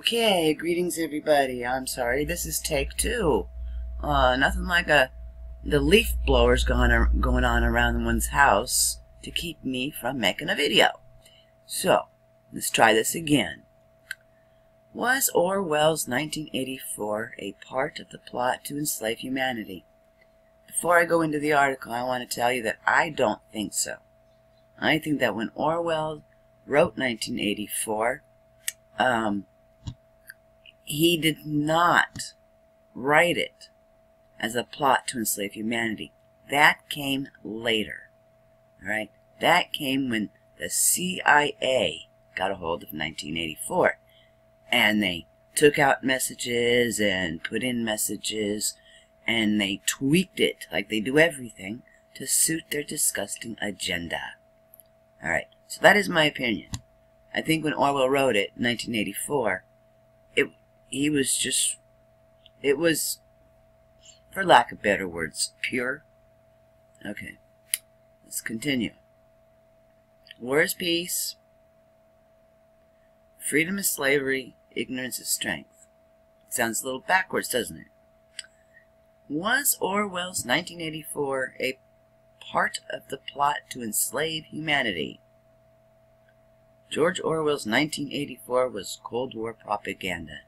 Okay, greetings everybody. I'm sorry, this is take two. Nothing like the leaf blowers going on around one's house to keep me from making a video. So, let's try this again. Was Orwell's 1984 a part of the plot to enslave humanity? Before I go into the article, I want to tell you that I don't think so. I think that when Orwell wrote 1984, he did not write it as a plot to enslave humanity. That came later. Alright? That came when the CIA got a hold of 1984. And they took out messages and put in messages, and they tweaked it, like they do everything, to suit their disgusting agenda. Alright, so that is my opinion. I think when Orwell wrote it, 1984, it was, for lack of better words, pure. Okay, let's continue. War is peace. Freedom is slavery. Ignorance is strength. It sounds a little backwards, doesn't it? Was Orwell's 1984 a part of the plot to enslave humanity? George Orwell's 1984 was Cold War propaganda.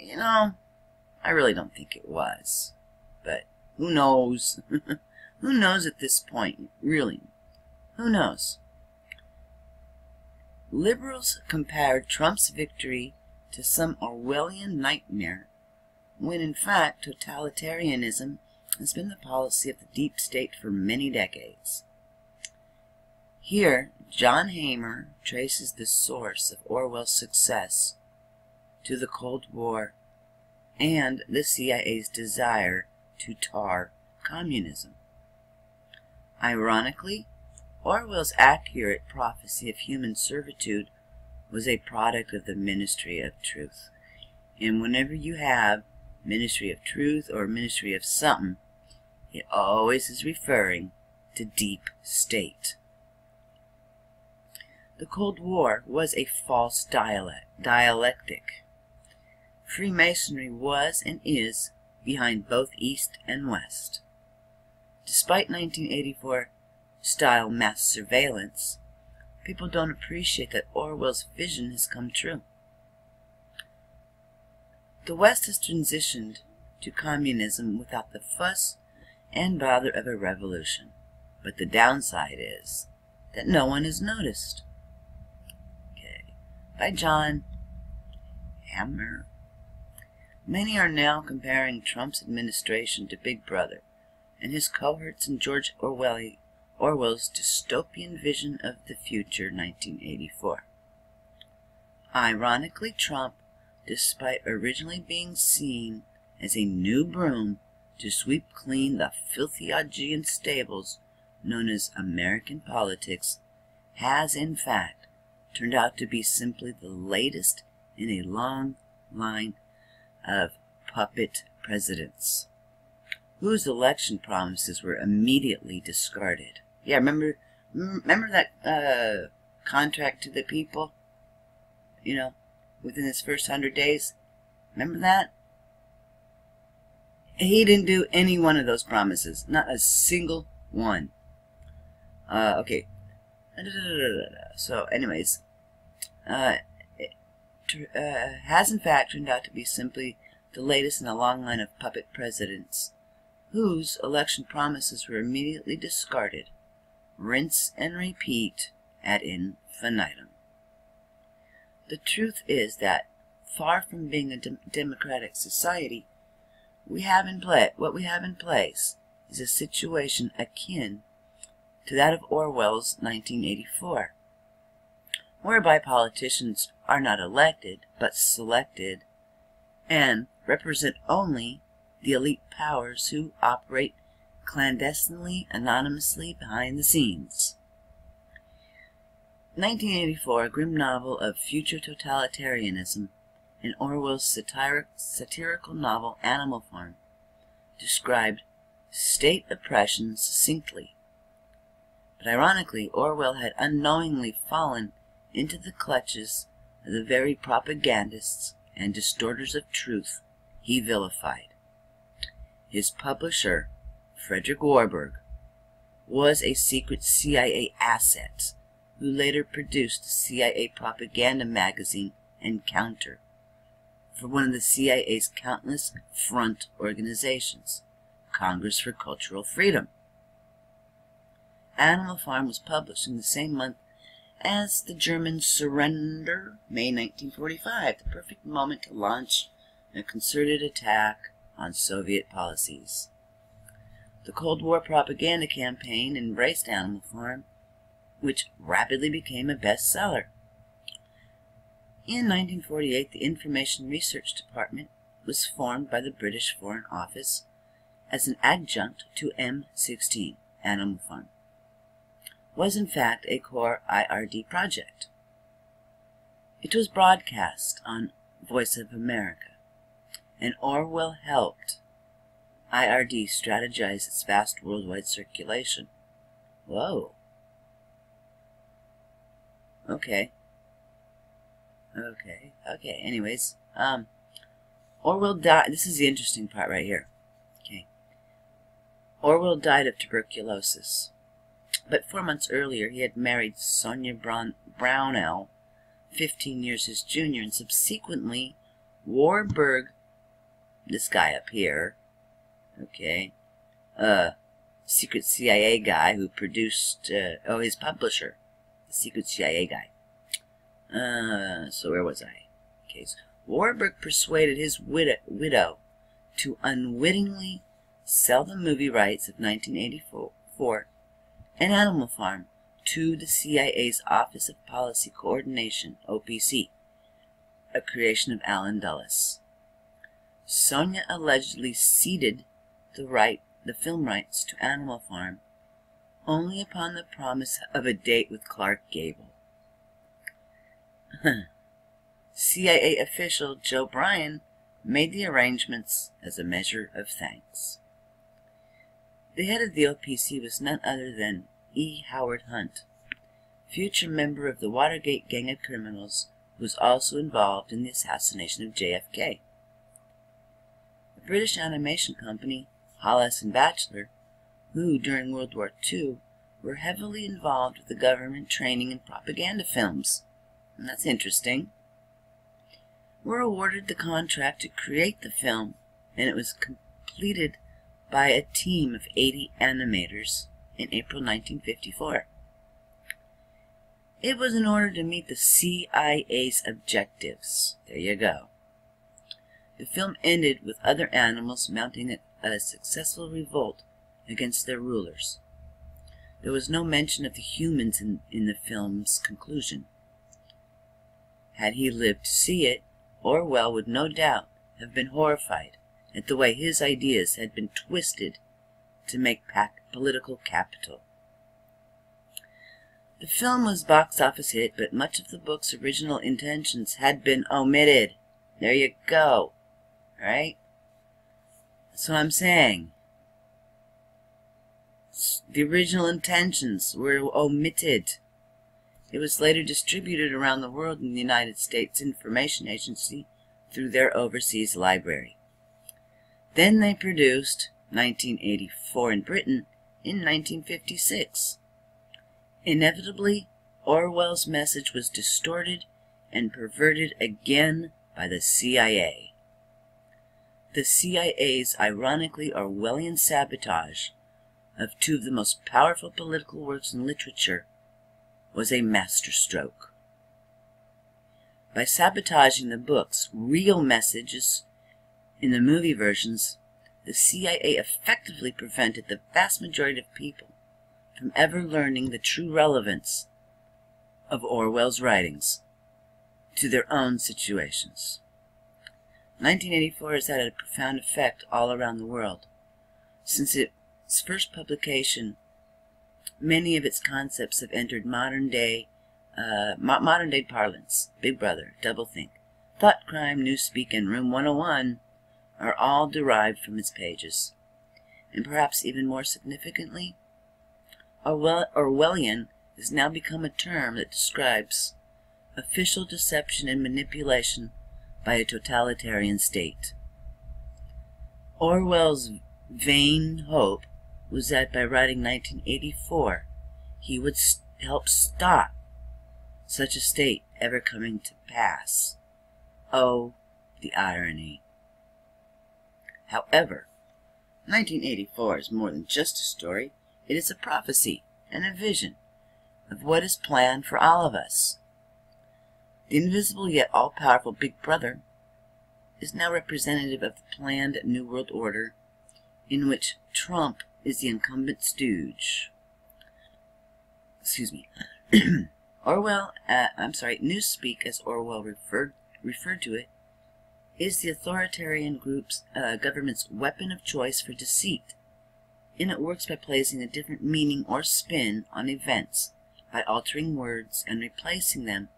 You know, I really don't think it was. But who knows? Who knows at this point? Really? Who knows? Liberals compared Trump's victory to some Orwellian nightmare, when in fact totalitarianism has been the policy of the deep state for many decades. Here, John Hamer traces the source of Orwell's success to the Cold War and the CIA's desire to tar communism. Ironically, Orwell's accurate prophecy of human servitude was a product of the Ministry of Truth. And whenever you have Ministry of Truth or Ministry of something, it always is referring to deep state. The Cold War was a false dialectic. Freemasonry was and is behind both East and West. Despite 1984 style mass surveillance, people don't appreciate that Orwell's vision has come true. The West has transitioned to communism without the fuss and bother of a revolution, but the downside is that no one has noticed. Okay, by John Hamer. Many are now comparing Trump's administration to Big Brother and his cohorts in George Orwell's dystopian vision of the future, 1984. Ironically, Trump, despite originally being seen as a new broom to sweep clean the filthy Augean stables known as American politics, has in fact turned out to be simply the latest in a long line of puppet presidents, whose election promises were immediately discarded. Yeah, remember that contract to the people? You know, within his first 100 days? Remember that? He didn't do any one of those promises. Not a single one. Okay. So, anyways, has in fact turned out to be simply the latest in a long line of puppet presidents, whose election promises were immediately discarded. Rinse and repeat ad infinitum. The truth is that, far from being a democratic society, what we have in place is a situation akin to that of Orwell's 1984, whereby politicians are not elected but selected and represent only the elite powers who operate clandestinely, anonymously behind the scenes. 1984, a grim novel of future totalitarianism, in Orwell's satirical novel Animal Farm, described state oppression succinctly. But ironically, Orwell had unknowingly fallen into the clutches the very propagandists and distorters of truth he vilified. His publisher, Frederick Warburg, was a secret CIA asset who later produced the CIA propaganda magazine Encounter for one of the CIA's countless front organizations, Congress for Cultural Freedom. Animal Farm was published in the same month as the German surrender, May 1945, the perfect moment to launch a concerted attack on Soviet policies. The Cold War propaganda campaign embraced Animal Farm, which rapidly became a bestseller. In 1948, the Information Research Department was formed by the British Foreign Office as an adjunct to M16. Animal Farm was in fact a core IRD project. It was broadcast on Voice of America, and Orwell helped IRD strategize its vast worldwide circulation. Whoa. Okay. Anyways, Orwell died. This is the interesting part right here. Okay. Orwell died of tuberculosis, but 4 months earlier he had married Sonia Brownell, 15 years his junior, and subsequently Warburg, this guy up here, okay, secret CIA guy who produced, his publisher, the secret CIA guy. So where was I? Okay, so Warburg persuaded his widow to unwittingly sell the movie rights of 1984 and Animal Farm to the CIA's Office of Policy Coordination, OPC, a creation of Allen Dulles. Sonia allegedly ceded the film rights to Animal Farm only upon the promise of a date with Clark Gable. CIA official Joe Bryan made the arrangements as a measure of thanks. The head of the OPC was none other than E. Howard Hunt, future member of the Watergate gang of criminals who was also involved in the assassination of JFK. The British animation company Hollis and Batchelor, who during World War II were heavily involved with the government training and propaganda films, and that's interesting, were awarded the contract to create the film, and it was completed by a team of 80 animators in April 1954. It was in order to meet the CIA's objectives. There you go. The film ended with other animals mounting a successful revolt against their rulers. There was no mention of the humans in the film's conclusion. Had he lived to see it, Orwell would no doubt have been horrified at the way his ideas had been twisted to make political capital. The film was a box office hit, but much of the book's original intentions had been omitted. There you go. Alright? That's what I'm saying. The original intentions were omitted. It was later distributed around the world in the United States Information Agency through their overseas library. Then they produced 1984 in Britain in 1956. Inevitably, Orwell's message was distorted and perverted again by the CIA. The CIA's ironically Orwellian sabotage of two of the most powerful political works in literature was a masterstroke. By sabotaging the book's real messages in the movie versions, the CIA effectively prevented the vast majority of people from ever learning the true relevance of Orwell's writings to their own situations. 1984 has had a profound effect all around the world. Since its first publication, many of its concepts have entered modern-day parlance. Big Brother, Doublethink, Thought Crime, Newspeak, and Room 101 are all derived from its pages. And perhaps even more significantly, Orwellian has now become a term that describes official deception and manipulation by a totalitarian state. Orwell's vain hope was that by writing 1984, he would help stop such a state ever coming to pass. Oh, the irony. However, 1984 is more than just a story. It is a prophecy and a vision of what is planned for all of us. The invisible yet all-powerful Big Brother is now representative of the planned New World Order, in which Trump is the incumbent stooge. Excuse me. Newspeak, as Orwell referred to it, is the authoritarian group's government's weapon of choice for deceit, and it works by placing a different meaning or spin on events, by altering words and replacing them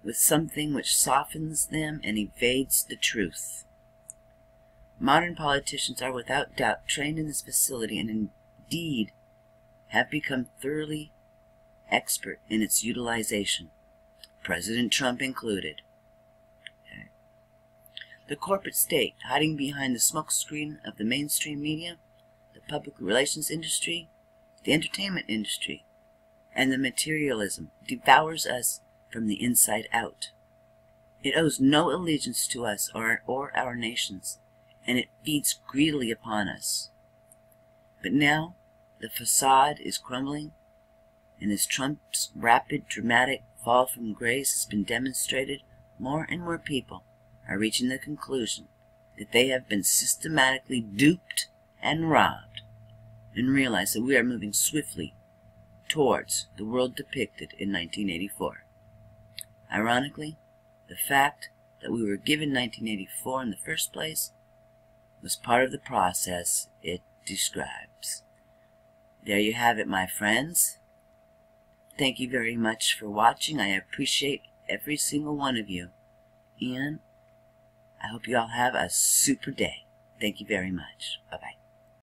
with something which softens them and evades the truth. Modern politicians are without doubt trained in this facility and indeed have become thoroughly expert in its utilization, President Trump included. Okay. The corporate state, hiding behind the smokescreen of the mainstream media, the public relations industry, the entertainment industry, and the materialism, devours us from the inside out. It owes no allegiance to us or our nations, and it feeds greedily upon us. But now the facade is crumbling, and as Trump's rapid, dramatic fall from grace has been demonstrated, more and more people are reaching the conclusion that they have been systematically duped and robbed, and realize that we are moving swiftly towards the world depicted in 1984. Ironically, the fact that we were given 1984 in the first place was part of the process it describes. There you have it, my friends. Thank you very much for watching. I appreciate every single one of you, and I hope you all have a super day. Thank you very much. Bye-bye.